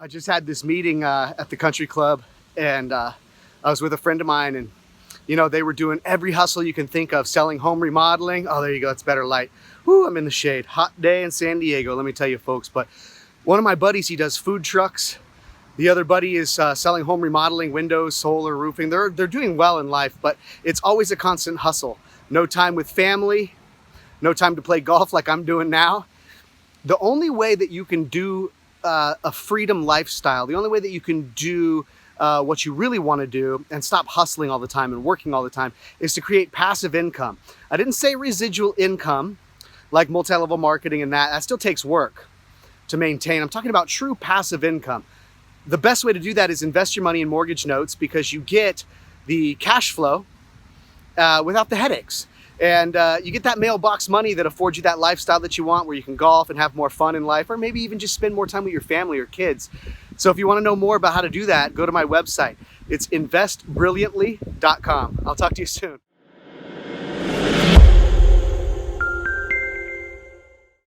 just had this meeting at the country club, and I was with a friend of mine, and you know, they were doing every hustle you can think of, selling home remodeling. Oh, there you go, it's better light. Whoo, I'm in the shade. Hot day in San Diego, let me tell you folks. But one of my buddies, he does food trucks. The other buddy is selling home remodeling, windows, solar, roofing. They're doing well in life, but it's always a constant hustle. No time with family, no time to play golf like I'm doing now. The only way that you can do a freedom lifestyle, the only way that you can do what you really want to do and stop hustling all the time and working all the time is to create passive income. I didn't say residual income like multi-level marketing and that still takes work to maintain. I'm talking about true passive income. The best way to do that is invest your money in mortgage notes, because you get the cash flow without the headaches. And you get that mailbox money that affords you that lifestyle that you want, where you can golf and have more fun in life, or maybe even just spend more time with your family or kids. So if you want to know more about how to do that, go to my website. It's investbrilliantly.com. I'll talk to you soon.